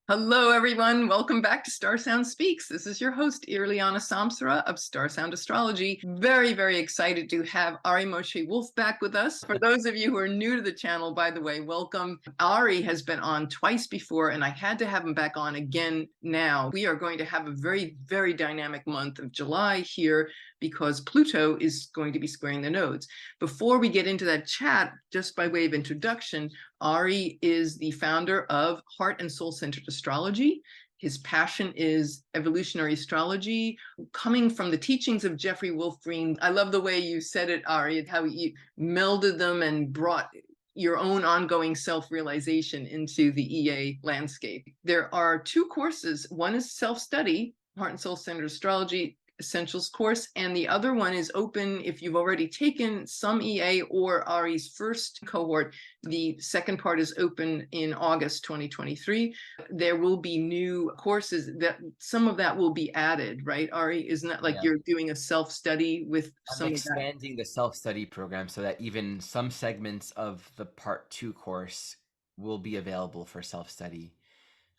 Hello, everyone. Welcome back to StarSound Speaks. This is your host, Irlianna Samsara of StarSound Astrology. Very, very excited to have Ari Moshe Wolfe back with us. For those of you who are new to the channel, by the way, welcome. Ari has been on twice before, and I had to have him back on again now. We are going to have a very, very dynamic month of July here because Pluto is going to be squaring the nodes. Before we get into that chat, just by way of introduction, Ari is the founder of Heart and Soul Centered Astrology. His passion is evolutionary astrology, coming from the teachings of Jeffrey Wolf Green. I love the way you said it, Ari, how you melded them and brought your own ongoing self-realization into the EA landscape. There are two courses. One is self-study, Heart and Soul Centered Astrology Essentials course, and the other one is open if you've already taken some EA or Ari's first cohort. The second part is open in August 2023. There will be new courses that some of that will be added, right, Ari? Isn't that like Yeah, you're doing a self-study with I'm some of that? expanding the self-study program so that even some segments of the part two course will be available for self-study.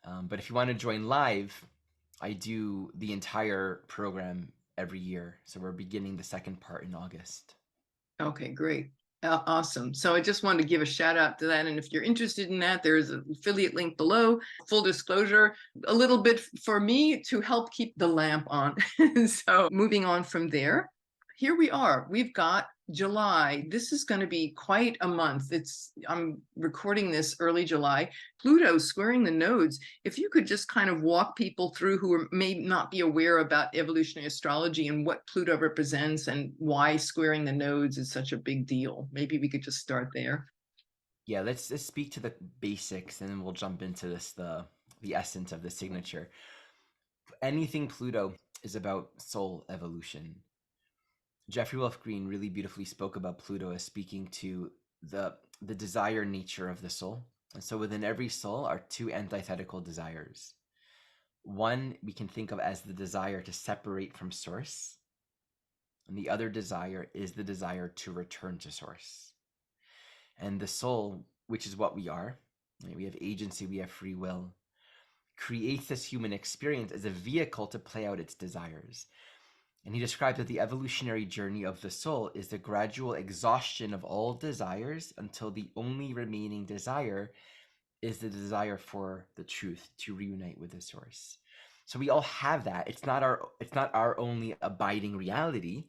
But if you want to join live, I do the entire program every year. So we're beginning the second part in August. Okay, great. Awesome. So I just wanted to give a shout out to that. And if you're interested in that, there's an affiliate link below. Full disclosure, a little bit for me to help keep the lamp on. So moving on from there, here we are. We've got July. This is going to be quite a month. I'm recording this early July. Pluto squaring the nodes. If you could just kind of walk people through who may not be aware about evolutionary astrology and what Pluto represents and why squaring the nodes is such a big deal. Maybe we could just start there. Yeah, let's speak to the basics and then we'll jump into the essence of the signature. Anything Pluto is about soul evolution. Jeffrey Wolf Green really beautifully spoke about Pluto as speaking to the desire nature of the soul. And so within every soul are two antithetical desires. One we can think of as the desire to separate from source, and the other desire is the desire to return to source. And the soul, which is what we are, right? We have agency, we have free will, creates this human experience as a vehicle to play out its desires. And he described that the evolutionary journey of the soul is the gradual exhaustion of all desires until the only remaining desire is the desire for the truth, to reunite with the source. So we all have that. It's not our only abiding reality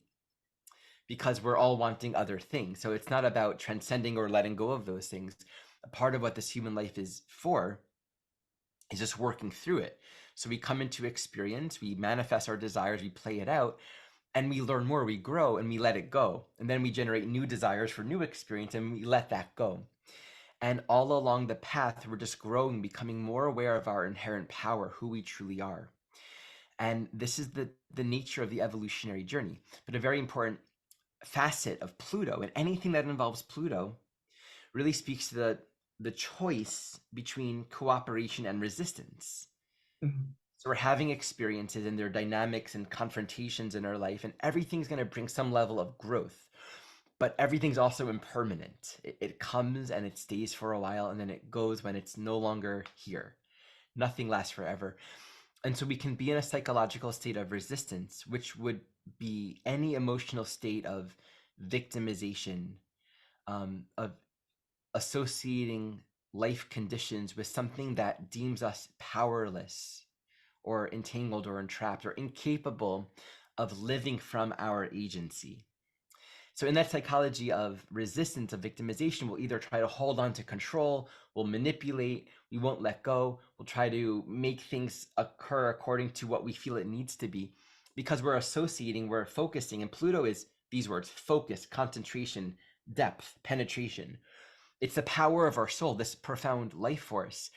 because we're all wanting other things. So it's not about transcending or letting go of those things. A part of what this human life is for is just working through it. So we come into experience, we manifest our desires, we play it out, and we learn more, we grow, and we let it go. And then we generate new desires for new experience, and we let that go. And all along the path, we're just growing, becoming more aware of our inherent power, who we truly are. And this is the nature of the evolutionary journey. But a very important facet of Pluto, and anything that involves Pluto, really speaks to the choice between cooperation and resistance. Mhm. So we're having experiences and there are dynamics and confrontations in our life, and everything's going to bring some level of growth. But everything's also impermanent. It comes and it stays for a while, and then it goes when it's no longer here. Nothing lasts forever. And so we can be in a psychological state of resistance, which would be any emotional state of victimization, of associating life conditions with something that deems us powerless or entangled or entrapped or incapable of living from our agency. So in that psychology of resistance, of victimization, we'll either try to hold on to control, we'll manipulate, we won't let go, we'll try to make things occur according to what we feel it needs to be because we're associating, we're focusing, and Pluto is these words: focus, concentration, depth, penetration. It's the power of our soul, this profound life force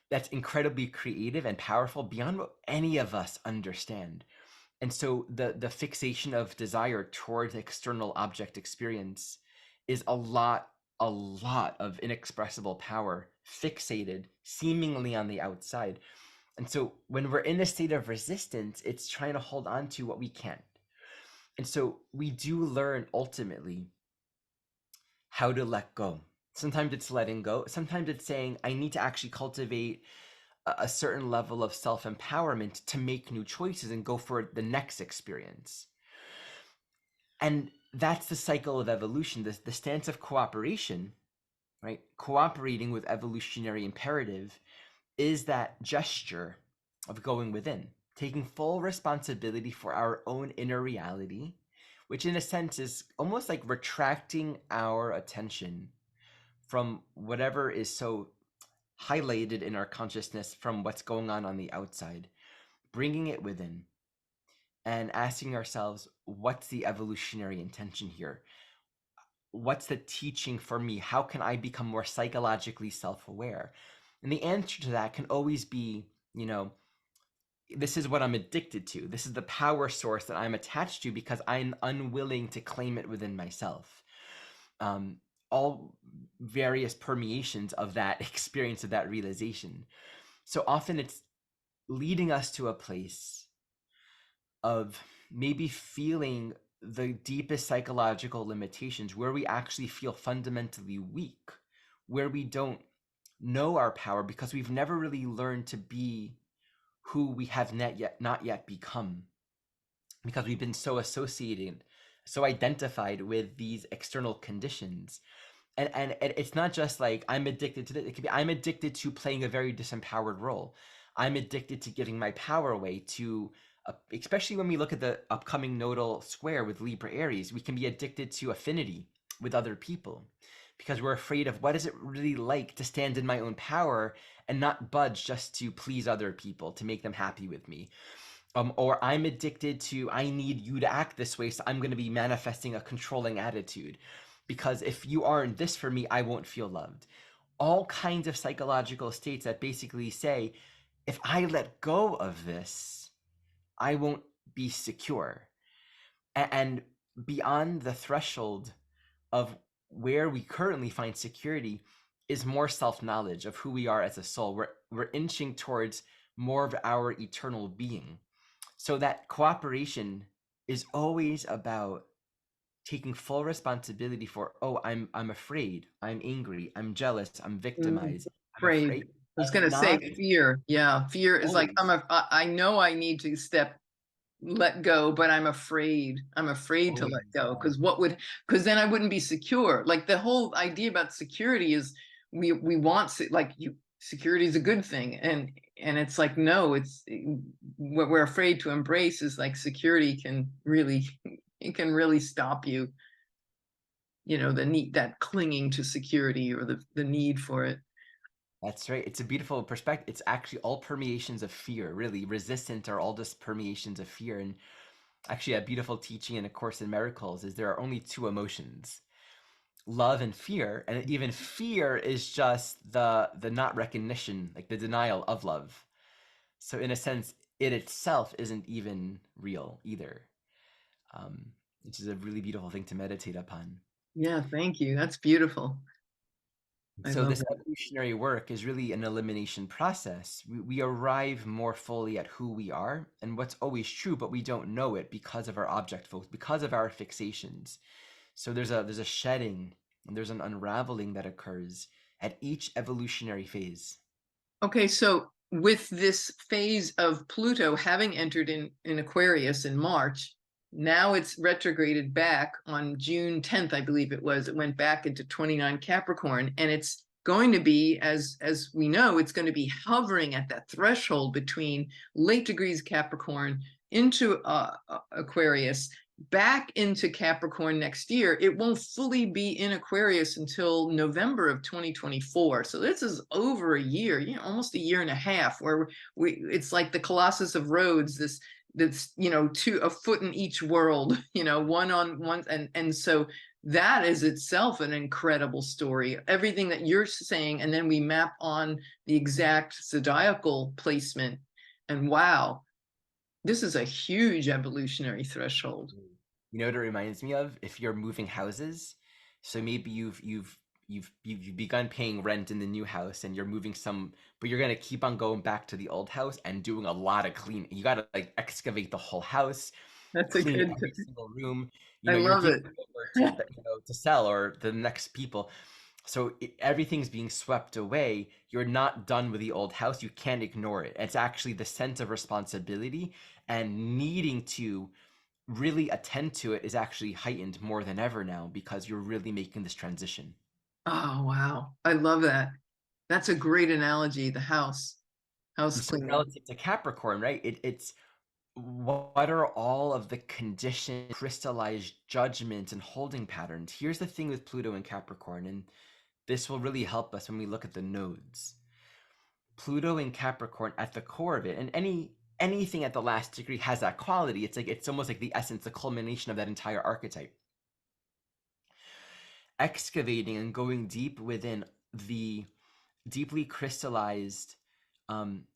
that's incredibly creative and powerful beyond what any of us understand. And so the fixation of desire towards external object experience is a lot of inexpressible power fixated seemingly on the outside. And so when we're in a state of resistance, it's trying to hold on to what we can't. And so we do learn ultimately how to let go. Sometimes it's letting go. Sometimes it's saying, I need to actually cultivate a certain level of self-empowerment to make new choices and go for the next experience. And that's the cycle of evolution, the stance of cooperation, right? Cooperating with evolutionary imperative is that gesture of going within, taking full responsibility for our own inner reality, which in a sense is almost like retracting our attention from whatever is so highlighted in our consciousness from what's going on the outside, bringing it within and asking ourselves, what's the evolutionary intention here? What's the teaching for me? How can I become more psychologically self-aware? And the answer to that can always be, this is what I'm addicted to. This is the power source that I'm attached to because I'm unwilling to claim it within myself. All various permeations of that experience, of that realization. So often it's leading us to a place of maybe feeling the deepest psychological limitations, where we actually feel fundamentally weak, where we don't know our power because we've never really learned to be who we have not yet become, because we've been so associated, so identified with these external conditions. And it's not just like I'm addicted to this. It could be I'm addicted to playing a very disempowered role. I'm addicted to giving my power away to, especially when we look at the upcoming nodal square with Libra Aries, we can be addicted to affinity with other people because we're afraid of what is it really like to stand in my own power and not budge just to please other people, to make them happy with me. Or I'm addicted to, I need you to act this way, so I'm going to be manifesting a controlling attitude. Because if you aren't this for me, I won't feel loved. All kinds of psychological states that basically say, if I let go of this, I won't be secure. And beyond the threshold of where we currently find security is more self-knowledge of who we are as a soul. We're inching towards more of our eternal being. So that cooperation is always about taking full responsibility for, oh, I'm afraid, I'm angry, I'm jealous, I'm victimized, I'm Afraid. afraid, I was going and to say not fear. Yeah, fear is like always, I know I need to let go, but I'm afraid. I'm afraid to let always, go because then I wouldn't be secure. Like the whole idea about security is we want security is a good thing, and it's like no, it's what we're afraid to embrace is like security can really it can really stop you. The need, that clinging to security or the need for it. That's right. It's a beautiful perspective. It's actually all permeations of fear, really. Resistance are all just permeations of fear. And actually, a beautiful teaching in A Course in Miracles is there are only two emotions, love and fear. And even fear is just the not recognition, like the denial of love. So in a sense, it itself isn't even real either, which is a really beautiful thing to meditate upon. Yeah, thank you. That's beautiful. I So love this that. evolutionary work is really an elimination process. We arrive more fully at who we are and what's always true, but we don't know it because of our object focus, because of our fixations. So there's a shedding and there's an unraveling that occurs at each evolutionary phase. Okay, so with this phase of Pluto having entered in Aquarius in March, now it's retrograded back on June 10th, I believe it was. It went back into 29 Capricorn, and it's going to be, as we know, it's going to be hovering at that threshold between late degrees Capricorn into Aquarius back into Capricorn next year. It won't fully be in Aquarius until November of 2024. So this is over a year, almost a year and a half, where it's like the Colossus of Rhodes, that's a foot in each world, one on one, and so that is itself an incredible story. Everything that you're saying, and then we map on the exact zodiacal placement, and wow, this is a huge evolutionary threshold. You know what it reminds me of? If you're moving houses, so maybe you've begun paying rent in the new house and you're moving some, but you're gonna keep on going back to the old house and doing a lot of cleaning. You gotta like excavate the whole house, That's a clean good. every single room. I You're love giving it. it over to to sell or the next people. So everything's being swept away. You're not done with the old house. You can't ignore it. It's actually the sense of responsibility and needing to really attend to it is actually heightened more than ever now because you're really making this transition. Oh, wow. I love that. That's a great analogy, the house And so cleaning. relative to Capricorn, right? It's what are all of the conditioned, crystallized judgments and holding patterns? Here's the thing with Pluto and Capricorn, and this will really help us when we look at the nodes. Pluto and Capricorn at the core of it, and anything at the last degree has that quality. It's almost like the essence, the culmination of that entire archetype. Excavating and going deep within the deeply crystallized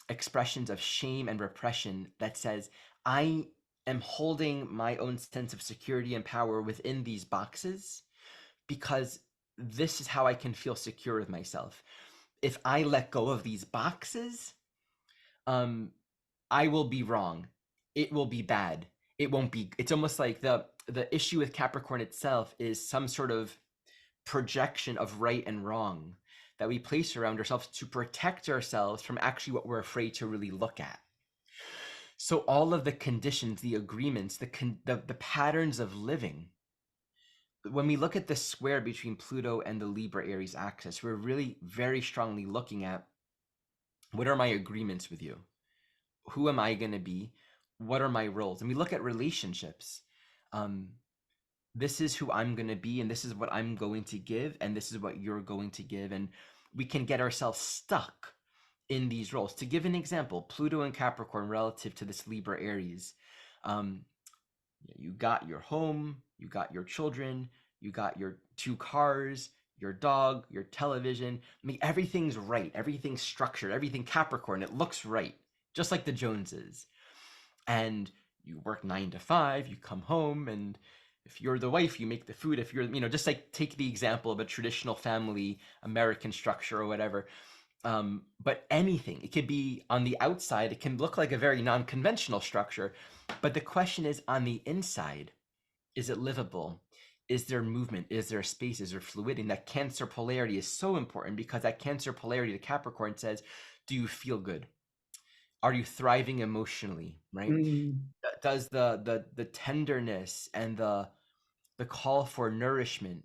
expressions of shame and repression that says, I am holding my own sense of security and power within these boxes because this is how I can feel secure with myself. If I let go of these boxes, I will be wrong. It will be bad. It won't be. It's almost like the issue with Capricorn itself is some sort of projection of right and wrong that we place around ourselves to protect ourselves from actually what we're afraid to really look at. So all of the conditions, the agreements, the patterns of living, when we look at the square between Pluto and the Libra Aries axis, we're really very strongly looking at what are my agreements with you? Who am I going to be? What are my roles? And we look at relationships. This is who I'm going to be, and this is what I'm going to give, and this is what you're going to give. And we can get ourselves stuck in these roles. To give an example, Pluto and Capricorn relative to this Libra Aries, you got your home, you got your children, you got your 2 cars, your dog, your television. I mean, everything's right, everything's structured, everything Capricorn, it looks right, just like the Joneses. And you work 9 to 5, you come home, and if you're the wife, you make the food. If you're, just like take the example of a traditional family American structure or whatever. But anything, it could be on the outside, it can look like a very non-conventional structure. But the question is on the inside, is it livable? Is there movement? Is there space? Is there fluidity? And that Cancer polarity is so important because that Cancer polarity to Capricorn says, do you feel good? Are you thriving emotionally, right? Mm, Does the tenderness and the call for nourishment,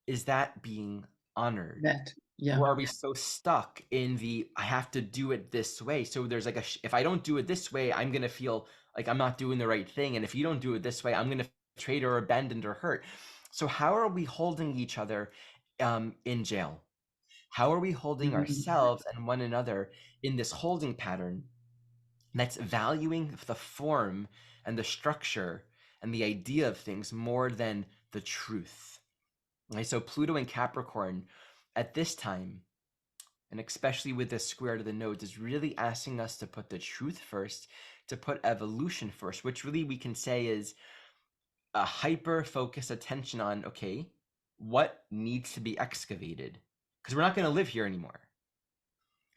is that being honored? that, yeah. Or are we so stuck in the I have to do it this way? So there's like if I don't do it this way, I'm gonna feel like I'm not doing the right thing, and if you don't do it this way, I'm gonna feel betrayed or abandoned or hurt. So how are we holding each other in jail? How are we holding Mm, ourselves and one another in this holding pattern that's valuing the form and the structure and the idea of things more than the truth? Okay, so Pluto and Capricorn at this time, and especially with this square to the nodes, is really asking us to put the truth first, to put evolution first, which really we can say is a hyper focused attention on, okay, what needs to be excavated? Because we're not going to live here anymore.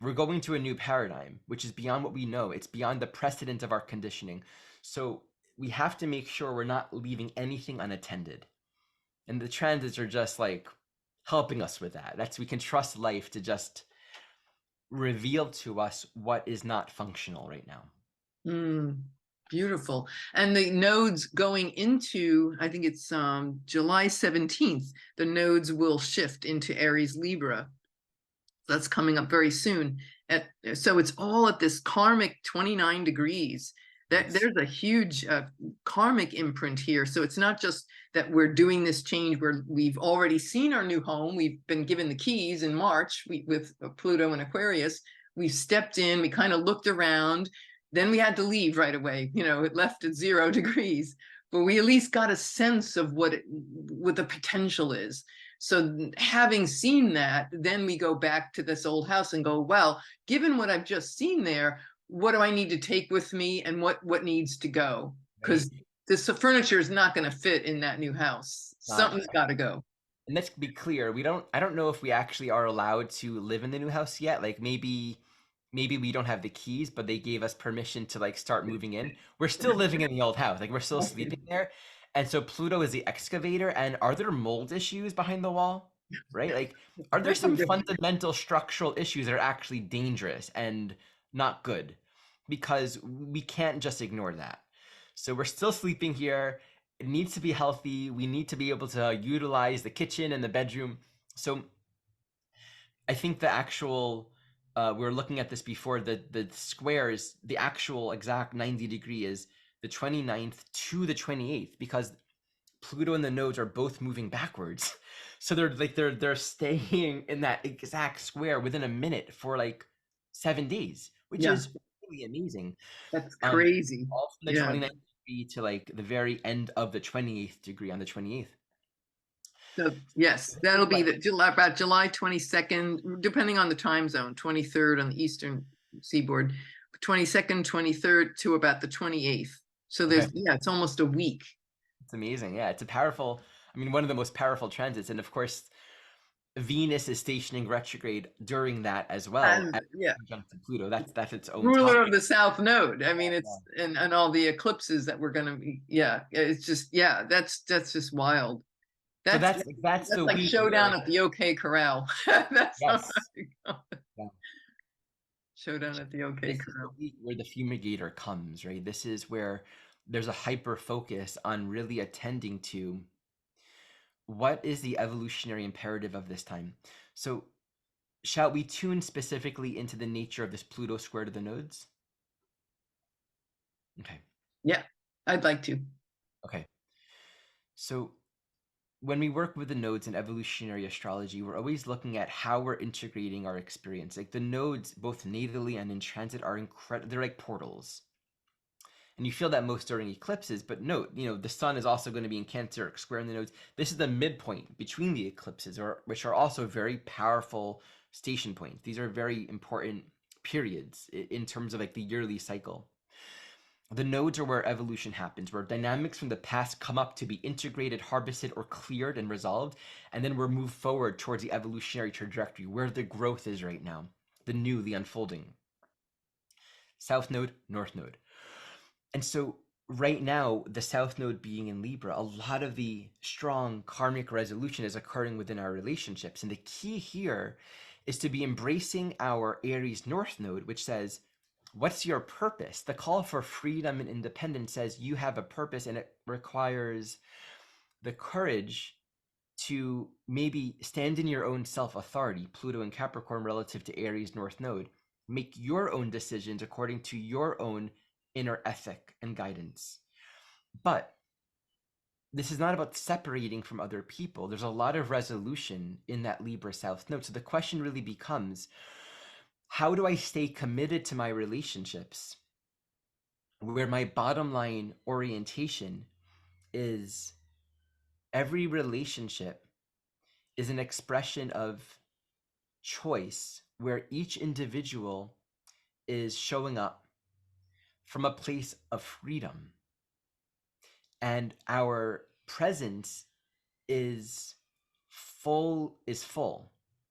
We're going to a new paradigm, which is beyond what we know. It's beyond the precedent of our conditioning. So we have to make sure we're not leaving anything unattended. And the transits are just like helping us with that. We can trust life to just reveal to us what is not functional right now. mm, beautiful. And the nodes going into, I think it's July 17th, the nodes will shift into Aries Libra. That's coming up very soon. So it's all at this karmic 29 degrees. Yes. There's a huge karmic imprint here. So it's not just that we're doing this change where we've already seen our new home. We've been given the keys in March with Pluto and Aquarius. We stepped in, we kind of looked around. Then we had to leave right away. It left at 0 degrees, but we at least got a sense of what the potential is. So having seen that, then we go back to this old house and go, well, given what I've just seen there, what do I need to take with me and what needs to go? Because Right. this furniture is not going to fit in that new house. Not, Something's got to go. and let's be clear, I don't know if we actually are allowed to live in the new house yet. Like maybe we don't have the keys, but they gave us permission to like start moving in. We're still living in the old house. Like we're still sleeping there. And so Pluto is the excavator. And are there mold issues behind the wall? right? Like, are there some fundamental structural issues that are actually dangerous and not good? Because we can't just ignore that. So we're still sleeping here. It needs to be healthy. We need to be able to utilize the kitchen and the bedroom. So I think the actual we were looking at this before, the squares, the actual exact 90-degree is the 29th to the 28th, because Pluto and the nodes are both moving backwards. So they're staying in that exact square within a minute for like 7 days, which Yeah, is really amazing. that's Um, crazy. all from the Yeah. 29th degree to like the very end of the 28th degree on the 28th. So yes, that'll be the July, about July 22nd, depending on the time zone, 23rd on the eastern seaboard, 22nd, 23rd to about the 28th. So Okay. there's, yeah, it's almost a week. It's amazing. Yeah, it's a powerful, I mean, one of the most powerful transits. And of course, Venus is stationing retrograde during that as well, And at yeah, conjunct to Pluto. That's its own ruler of topic. the South Node. I mean, Yeah. it's and all the eclipses that we're gonna be. Yeah, it's just yeah, that's just wild. So That's that's that's the like week showdown where, at the OK Corral. That's how yes, I go. yeah. Showdown at the OK This is the Corral. week where the fumigator comes, right? This is where there's a hyper focus on really attending to what is the evolutionary imperative of this time. So shall we tune specifically into the nature of this Pluto square to the nodes? Okay. Yeah, I'd like to. Okay. So when we work with the nodes in evolutionary astrology, we're always looking at how we're integrating our experience. Like the nodes, both natally and in transit, are incredible. They're like portals. And you feel that most during eclipses, but note, the sun is also going to be in Cancer, squaring the nodes. This is the midpoint between the eclipses, which are also very powerful station points. These are very important periods in terms of like the yearly cycle. The nodes are where evolution happens, where dynamics from the past come up to be integrated, harvested, or cleared and resolved, and then we're moved forward towards the evolutionary trajectory, where the growth is right now, the new, the unfolding. South node, north node. And so right now, the South Node being in Libra, a lot of the strong karmic resolution is occurring within our relationships. And the key here is to be embracing our Aries North Node, which says, what's your purpose? The call for freedom and independence says you have a purpose, and it requires the courage to maybe stand in your own self authority, Pluto and Capricorn relative to Aries North Node. Make your own decisions according to your own inner ethic and guidance. But this is not about separating from other people. There's a lot of resolution in that Libra South Node. So the question really becomes, how do I stay committed to my relationships where my bottom line orientation is every relationship is an expression of choice where each individual is showing up from a place of freedom, and our presence is full.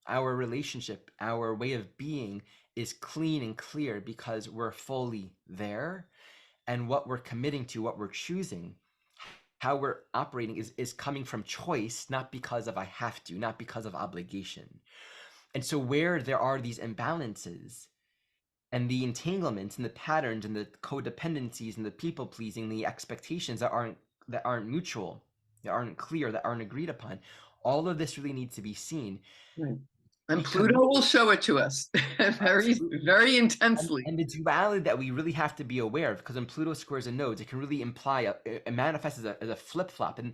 Our relationship, our way of being is clean and clear because we're fully there, and what we're committing to, what we're choosing, how we're operating is coming from choice, not because of I have to, not because of obligation. And so where there are these imbalances and the entanglements and the patterns and the codependencies and the people pleasing, the expectations that aren't mutual, that aren't clear, that aren't agreed upon, all of this really needs to be seen. Right. And Be Pluto committed. will show it to us very, Absolutely. very And, intensely. and the duality that we really have to be aware of, because when Pluto squares the nodes, it can really imply it manifests as a flip flop. And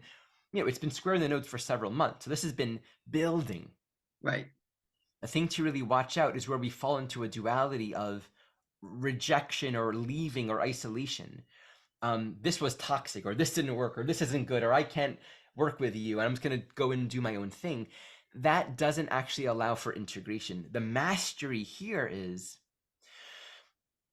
it's been squaring the nodes for several months, so this has been building. Right. A thing to really watch out is where we fall into a duality of rejection or leaving or isolation. This was toxic, or this didn't work, or this isn't good, or I can't work with you, and I'm just going to go in and do my own thing. That doesn't actually allow for integration. The mastery here is,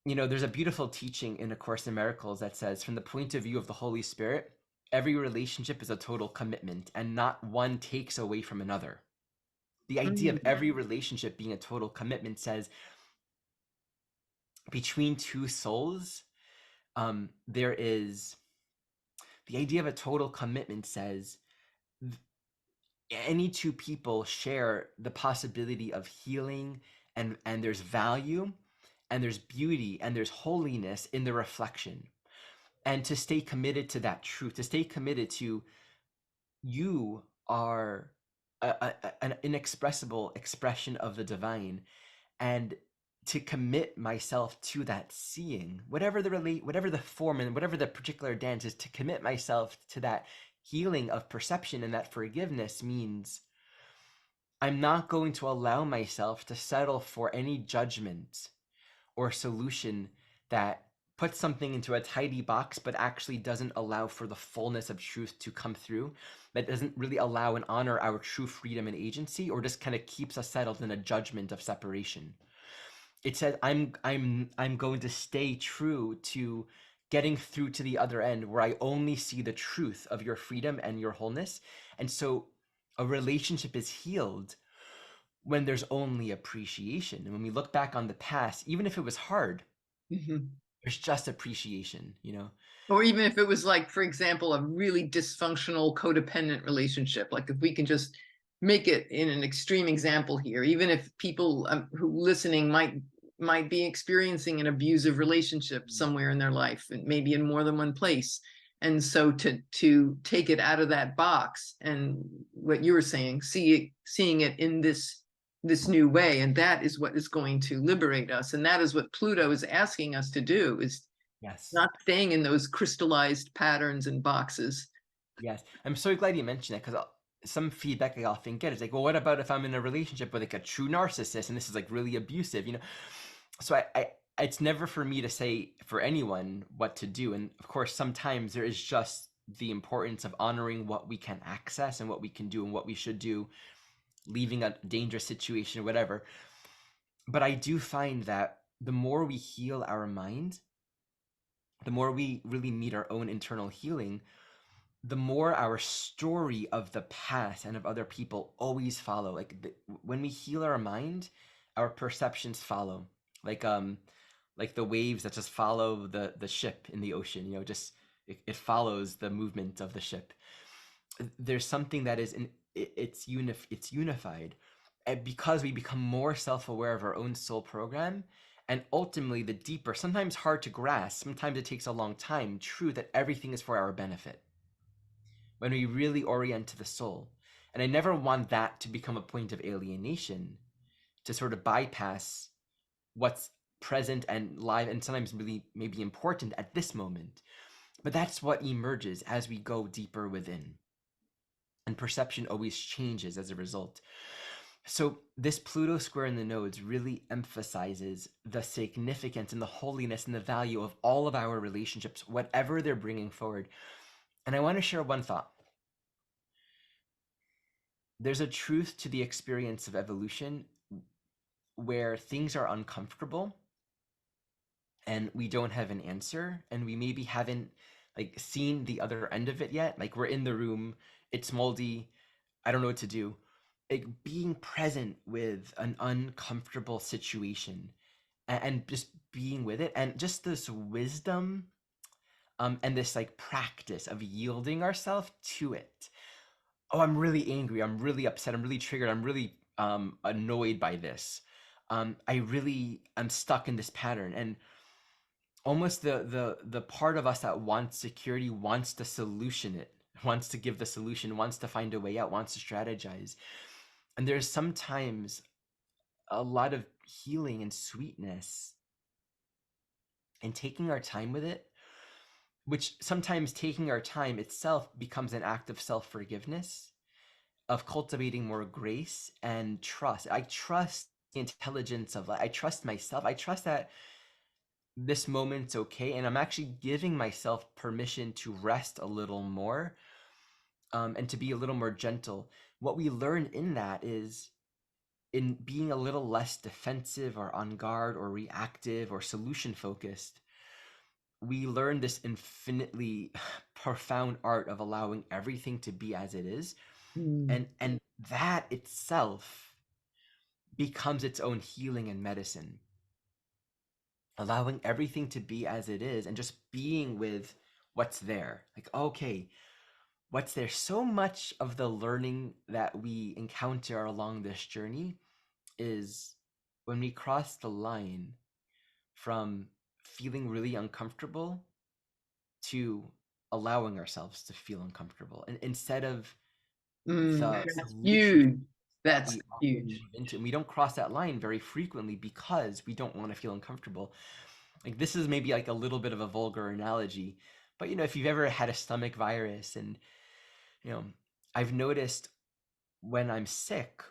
there's a beautiful teaching in A Course in Miracles that says, from the point of view of the Holy Spirit, every relationship is a total commitment, and not one takes away from another. The idea of Mm. every relationship being a total commitment says between two souls, there is the idea of a total commitment says any two people share the possibility of healing, and there's value and there's beauty and there's holiness in the reflection. And to stay committed to that truth, to stay committed to, you are an inexpressible expression of the divine, and to commit myself to that seeing, whatever the form and whatever the particular dance is, to commit myself to that healing of perception, and that forgiveness means I'm not going to allow myself to settle for any judgment or solution that puts something into a tidy box but actually doesn't allow for the fullness of truth to come through, that doesn't really allow and honor our true freedom and agency, or just kind of keeps us settled in a judgment of separation. It says I'm going to stay true to getting through to the other end, where I only see the truth of your freedom and your wholeness. And so a relationship is healed when there's only appreciation. And when we look back on the past, even if it was hard, Mhm. there's just appreciation, you know? Or even if it was like, for example, a really dysfunctional codependent relationship, like if we can just make it in an extreme example here, even if people who listening might be experiencing an abusive relationship somewhere in their life, and maybe in more than one place. And so to take it out of that box, and what you were saying, seeing it in this new way, and that is what is going to liberate us. And that is what Pluto is asking us to do, is Yes. not staying in those crystallized patterns and boxes. Yes. I'm so glad you mentioned it, because some feedback I often get is like, well, what about if I'm in a relationship with like a true narcissist and this is like really abusive, you know? So it's never for me to say for anyone what to do. And of course, sometimes there is just the importance of honoring what we can access and what we can do and what we should do, leaving a dangerous situation or whatever. But I do find that the more we heal our mind, the more we really meet our own internal healing, the more our story of the past and of other people always follow. When we heal our mind, our perceptions follow. Like like the waves that just follow the ship in the ocean, you know, just it follows the movement of the ship. There's something that is it's unified, and because we become more self-aware of our own soul program, and ultimately the deeper, sometimes hard to grasp, sometimes it takes a long time, true that everything is for our benefit when we really orient to the soul. And I never want that to become a point of alienation, to sort of bypass what's present and live and sometimes really maybe important at this moment. But that's what emerges as we go deeper within. And perception always changes as a result. So this Pluto square in the nodes really emphasizes the significance and the holiness and the value of all of our relationships, whatever they're bringing forward. And I want to share one thought. There's a truth to the experience of evolution where things are uncomfortable and we don't have an answer, and we maybe haven't like seen the other end of it yet. Like we're in the room, it's moldy, I don't know what to do. Like being present with an uncomfortable situation, and just being with it, and just this wisdom, and this like practice of yielding ourselves to it. Oh, I'm really angry, I'm really upset, I'm really triggered, I'm really annoyed by this. I really am stuck in this pattern, and almost the part of us that wants security wants to solution it, wants to give the solution, wants to find a way out, wants to strategize. And there's sometimes a lot of healing and sweetness and taking our time with it, which sometimes taking our time itself becomes an act of self-forgiveness, of cultivating more grace and trust. I trust the intelligence of life. I trust myself. I trust that this moment's okay, and I'm actually giving myself permission to rest a little more, and to be a little more gentle. What we learn in that is, in being a little less defensive or on guard or reactive or solution focused, we learn this infinitely profound art of allowing everything to be as it is. Mm. And that itself becomes its own healing and medicine. Allowing everything to be as it is and just being with what's there. Like, okay, what's there, so much of the learning that we encounter along this journey is when we cross the line from feeling really uncomfortable to allowing ourselves to feel uncomfortable, and instead of the That's solution huge. that That's we often huge. move into, and we don't cross that line very frequently because we don't want to feel uncomfortable. Like, this is maybe like a little bit of a vulgar analogy, but if you've ever had a stomach virus, and you know I've noticed when I'm sick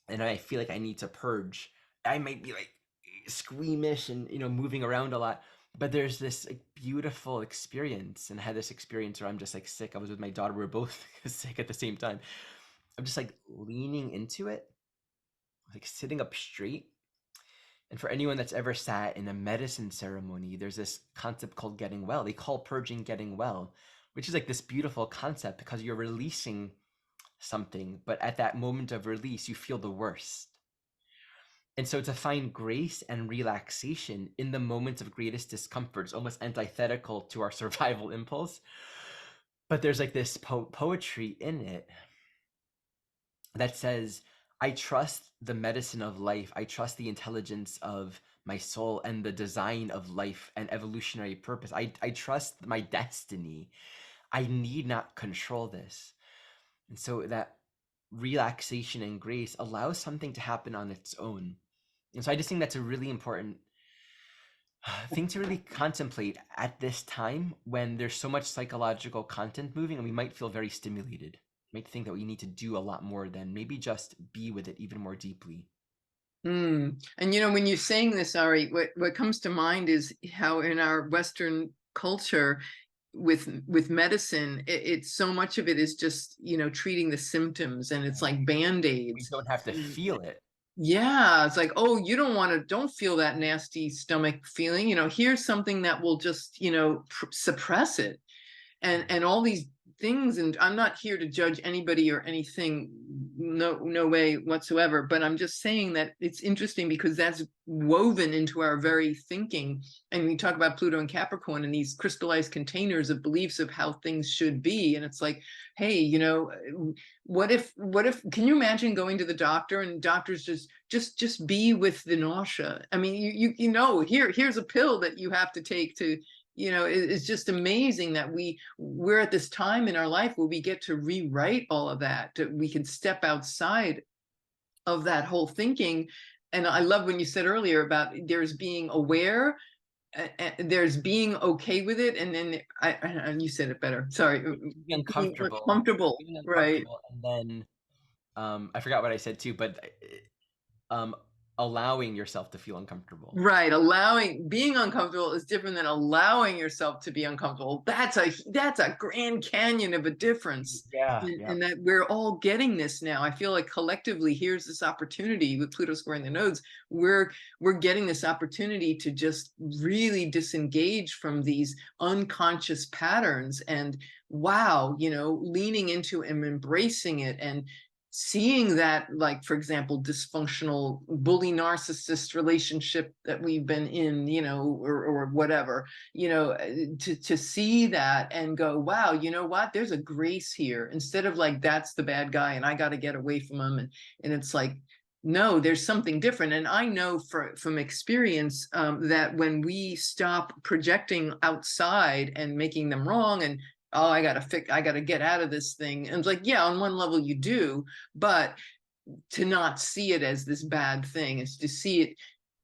and I feel like I need to purge, I might be like squeamish and moving around a lot. But there's this like beautiful experience, and I had this experience where I'm just like sick. I was with my daughter. We were both sick at the same time. I'm just like leaning into it, like sitting up straight. And for anyone that's ever sat in a medicine ceremony, there's this concept called getting well. They call purging getting well, which is like this beautiful concept because you're releasing something, but at that moment of release, you feel the worst. And so to find grace and relaxation in the moments of greatest discomfort is almost antithetical to our survival impulse. But there's like this poetry in it that says, I trust the medicine of life. I trust the intelligence of my soul and the design of life and evolutionary purpose. I trust my destiny. I need not control this. And so that relaxation and grace allows something to happen on its own. And so I just think that's a really important thing to really contemplate at this time when there's so much psychological content moving, and we might feel very stimulated. Might think that we need to do a lot more than maybe just be with it even more deeply. And when you're saying this, Ari, what comes to mind is how in our Western culture, with medicine, it's so much of it is just treating the symptoms, and it's like We band-aids. don't have to feel it. Yeah, it's like, oh, you don't feel that nasty stomach feeling. Here's something that will just suppress it, and all these things. And I'm not here to judge anybody or anything, no way whatsoever, but I'm just saying that it's interesting because that's woven into our very thinking. And we talk about Pluto and Capricorn and these crystallized containers of beliefs of how things should be, and it's like, hey, what if can you imagine going to the doctor and doctors just be with the nausea? I mean, here's a pill that you have to take to, it's just amazing that we're at this time in our life where we get to rewrite all of that. We can step outside of that whole thinking. And I love when you said earlier about there's being aware, there's being okay with it, and then and you said it better. Sorry, Being being uncomfortable, uncomfortable, right? and then I forgot what I said too, but um, allowing yourself to feel uncomfortable. Right. Being uncomfortable is different than allowing yourself to be uncomfortable. That's a Grand Canyon of a difference. Yeah, yeah. And that we're all getting this now. I feel like collectively, here's this opportunity with Pluto squaring the nodes. We're getting this opportunity to just really disengage from these unconscious patterns, and wow, leaning into and embracing it, and seeing that, like, for example, dysfunctional bully narcissist relationship that we've been in, or whatever, to see that and go, wow, you know what, there's a grace here, instead of like, that's the bad guy and I got to get away from him. And it's like, no, there's something different. And I know from experience, that when we stop projecting outside and making them wrong, and oh, I gotta get out of this thing. And it's like, yeah, on one level you do, but to not see it as this bad thing is to see it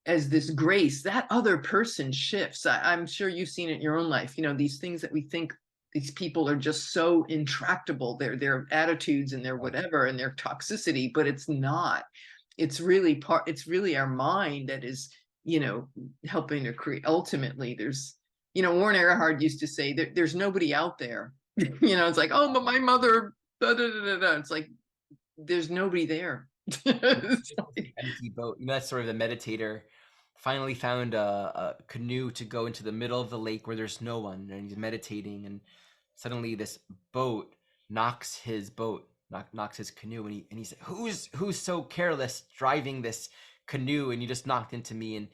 as this grace. That other person shifts. I'm sure you've seen it in your own life. These things that we think these people are just so intractable, their attitudes and their whatever and their toxicity, but it's not. It's really our mind that is, helping to create. Ultimately, there's, Warren Earhart used to say that there's nobody out there. It's like, oh, but my mother, da, da, da, da, da. It's like, there's nobody there. It's like an empty boat. That's sort of the meditator finally found a canoe to go into the middle of the lake where there's no one, and he's meditating, and suddenly this boat knocks his knocks his canoe, and he said, "Who's so careless driving this canoe? And you just knocked into me." And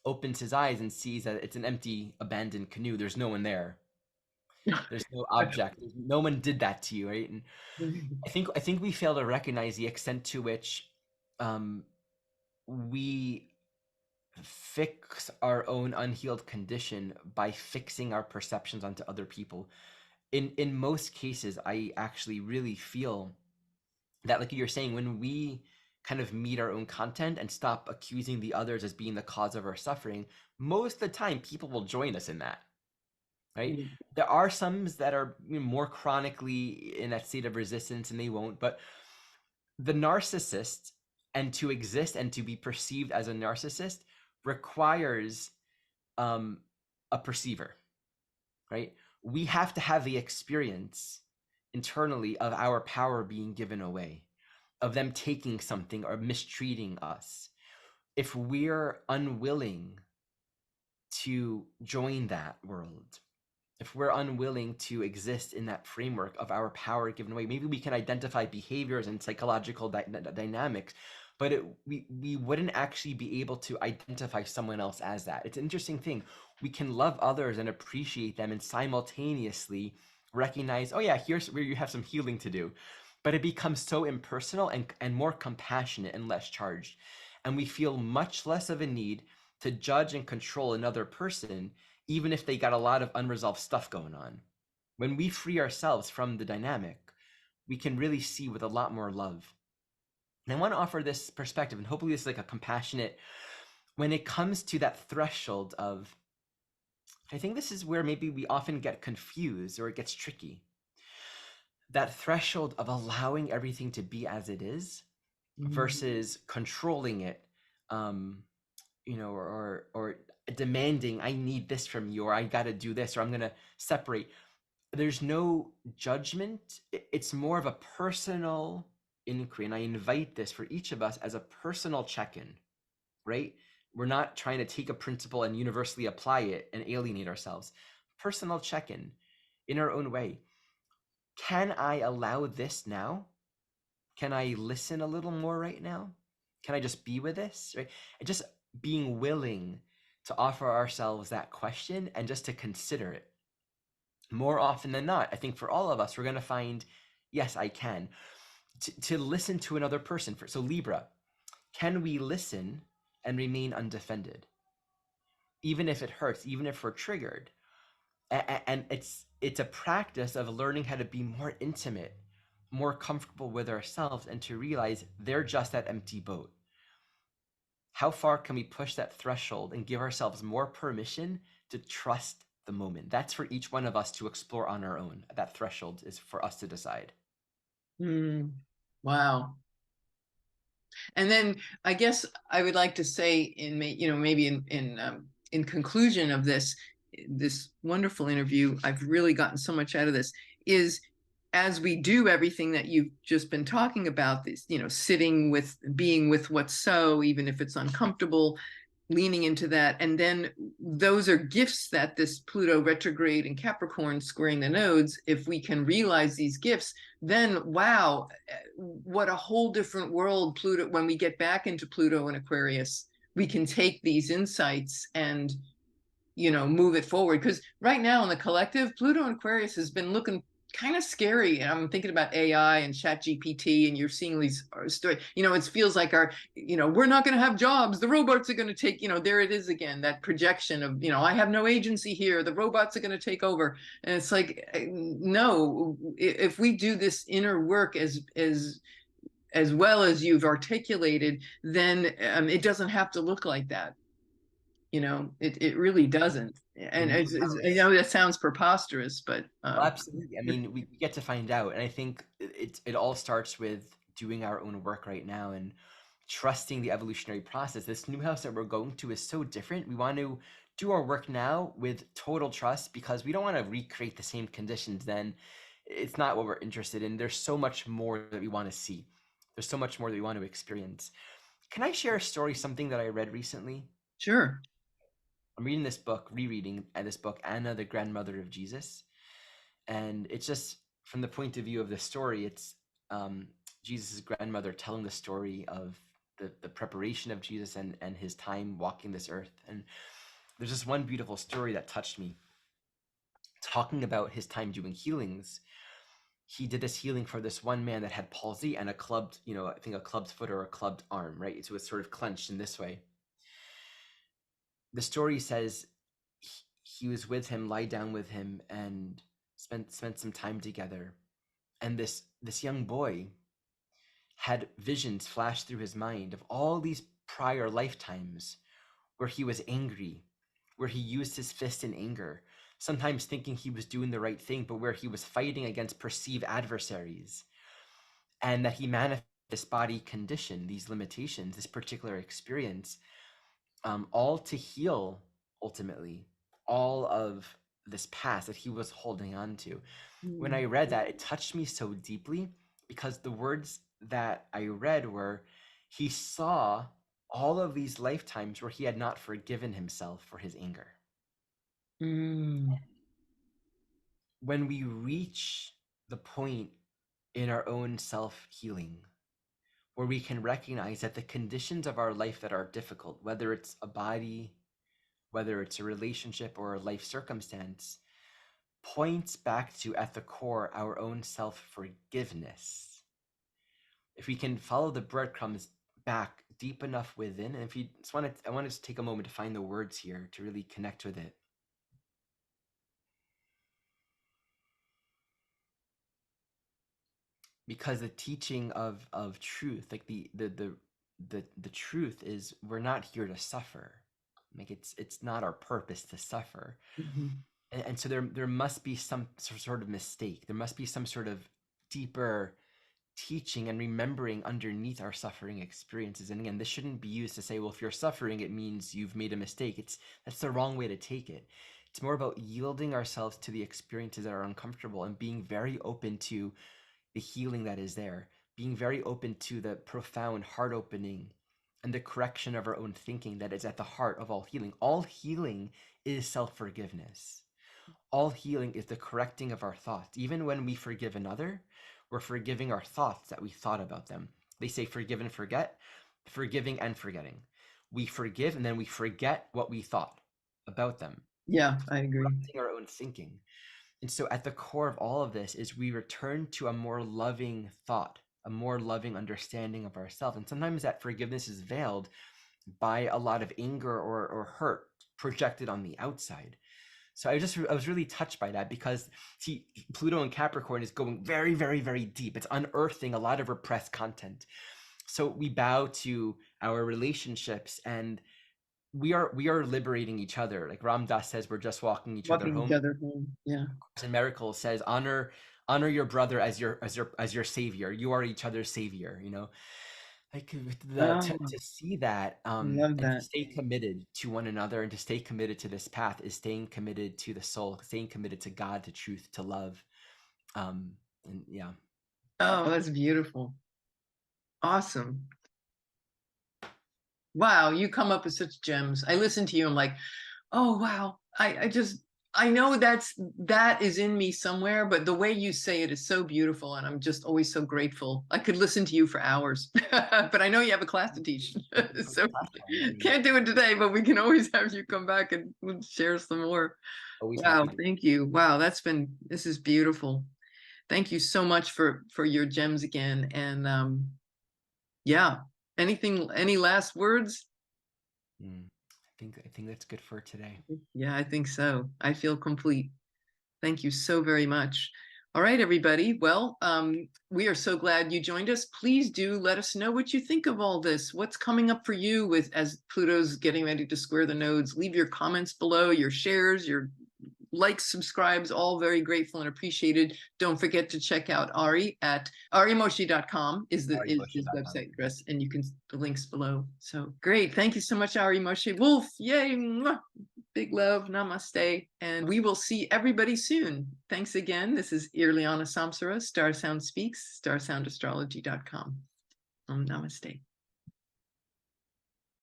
opens his eyes and sees that it's an empty, abandoned canoe. There's no one there. There's no object. No one did that to you, right? And I think we fail to recognize the extent to which um, we fix our own unhealed condition by fixing our perceptions onto other people. In most cases, I actually really feel that, like you're saying, when we kind of meet our own content and stop accusing the others as being the cause of our suffering, most of the time people will join us in that, right? There are some that are, more chronically in that state of resistance and they won't, but the narcissist, and to exist and to be perceived as a narcissist, requires um, a perceiver, right? We have to have the experience internally of our power being given away, of them taking something or mistreating us. If we're unwilling to join that world, if we're unwilling to exist in that framework of our power given away, maybe we can identify behaviors and psychological dynamics, but we wouldn't actually be able to identify someone else as that. It's an interesting thing. We can love others and appreciate them and simultaneously recognize, oh yeah, here's where you have some healing to do. But it becomes so impersonal and more compassionate and less charged. And we feel much less of a need to judge and control another person, even if they got a lot of unresolved stuff going on. When we free ourselves from the dynamic, we can really see with a lot more love. And I want to offer this perspective, and hopefully this is like a compassionate, when it comes to that threshold of, I think this is where maybe we often get confused or it gets tricky. That threshold of allowing everything to be as it is versus controlling it, or demanding, I need this from you, or I got to do this, or I'm going to separate. There's no judgment. It's more of a personal inquiry. And I invite this for each of us as a personal check-in, right? We're not trying to take a principle and universally apply it and alienate ourselves. Personal check-in in our own way. Can I allow this now? Can I listen a little more right now? Can I just be with this? Right? And just being willing to offer ourselves that question and just to consider it. More often than not, I think for all of us, we're going to find, yes, I can. To listen to another person. So Libra, can we listen and remain undefended? Even if it hurts, even if we're triggered. And it's a practice of learning how to be more intimate, more comfortable with ourselves, and to realize they're just that empty boat. How far can we push that threshold and give ourselves more permission to trust the moment? That's for each one of us to explore on our own. That threshold is for us to decide. Wow. And then I guess I would like to say, maybe in conclusion of this wonderful interview, I've really gotten so much out of this, is as we do everything that you've just been talking about, this, sitting with, being with what's so, even if it's uncomfortable, leaning into that. And then those are gifts that this Pluto retrograde in Capricorn squaring the nodes, if we can realize these gifts, then wow, what a whole different world Pluto, when we get back into Pluto and Aquarius, we can take these insights and move it forward. Because right now in the collective, Pluto and Aquarius has been looking kind of scary. And I'm thinking about AI and Chat GPT, and you're seeing these stories. It feels like we're not going to have jobs. The robots are going to take. There it is again, that projection of I have no agency here. The robots are going to take over. And it's like, no. If we do this inner work as well as you've articulated, then it doesn't have to look like that. It really doesn't. And I know that sounds preposterous, but Well, absolutely. I mean, we get to find out, and I think it all starts with doing our own work right now and trusting the evolutionary process. This new house that we're going to is so different. We want to do our work now with total trust because we don't want to recreate the same conditions. Then it's not what we're interested in. There's so much more that we want to see. There's so much more that we want to experience. Can I share a story, something that I read recently? sure. I'm reading this book, rereading this book, Anna, the grandmother of Jesus. And it's just from the point of view of the story, it's Jesus' grandmother telling the story of the preparation of Jesus and his time walking this earth. And there's this one beautiful story that touched me. talking about his time doing healings, he did this healing for this one man that had palsy and a clubbed, I think a clubbed foot or a clubbed arm, right? So it's sort of clenched in this way. The story says he was with him, lie down with him, and spent some time together. And this young boy had visions flash through his mind of all these prior lifetimes where he was angry, where he used his fist in anger, sometimes thinking he was doing the right thing, but where he was fighting against perceived adversaries, and that he manifested this body condition, these limitations, this particular experience, all to heal, ultimately, all of this past that he was holding on to. When I read that, it touched me so deeply because the words that I read were, he saw all of these lifetimes where he had not forgiven himself for his anger. When we reach the point in our own self-healing where we can recognize that the conditions of our life that are difficult, whether it's a body, whether it's a relationship or a life circumstance, points back to, at the core, our own self-forgiveness. If we can follow the breadcrumbs back deep enough within, and if you just I wanted to take a moment to find the words here to really connect with it. Because the teaching of truth, like the truth is, we're not here to suffer. Like it's not our purpose to suffer. And so there must be some sort of mistake. There must be some sort of deeper teaching and remembering underneath our suffering experiences. And again, this shouldn't be used to say, well, if you're suffering, it means you've made a mistake. That's the wrong way to take it. It's more about yielding ourselves to the experiences that are uncomfortable and being very open to the healing that is there, being very open to the profound heart opening and the correction of our own thinking that is at the heart of all healing. All healing is self-forgiveness. All healing is the correcting of our thoughts. Even when we forgive another, we're forgiving our thoughts that we thought about them. They say forgive and forget, forgiving and forgetting. We forgive and then we forget what we thought about them. Yeah, I agree. Correcting our own thinking. And so at the core of all of this is we return to a more loving thought, a more loving understanding of ourselves. And sometimes that forgiveness is veiled by a lot of anger or hurt projected on the outside. So I was really touched by that because, see, Pluto and Capricorn is going very, very, very deep. It's unearthing a lot of repressed content. So we bow to our relationships and we are liberating each other. Like Ram Dass says, we're just walking each other home. Yeah. And Miracle says, honor your brother as your savior. You are each other's savior. Like to see that, and to stay committed to one another and to stay committed to this path is staying committed to the soul, staying committed to God, to truth, to love. And yeah. Oh, that's beautiful. Awesome. Wow, you come up with such gems. I listen to you, I'm like, oh wow. I know that is in me somewhere, but the way you say it is so beautiful, and I'm just always so grateful. I could listen to you for hours, but I know you have a class to teach, so can't do it today. But we can always have you come back and share some more. Always Wow, happy to. thank you. Wow, this is beautiful. Thank you so much for your gems again. And yeah, any last words? I think that's good for today. Yeah, I think so. I feel complete. Thank you so very much. All right, everybody. Well, we are so glad you joined us. Please do let us know what you think of all this. What's coming up for you as Pluto's getting ready to square the nodes? Leave your comments below, your shares, your likes, subscribes, all very grateful and appreciated. Don't forget to check out Ari at arimoshe.com is his website address, and you can the links below. So great. Thank you so much, Ari Moshe Wolfe. Yay. Mwah. Big love. Namaste. And we will see everybody soon. Thanks again. This is Irlianna Samsara, StarSound Speaks, StarSoundastrology.com. Namaste.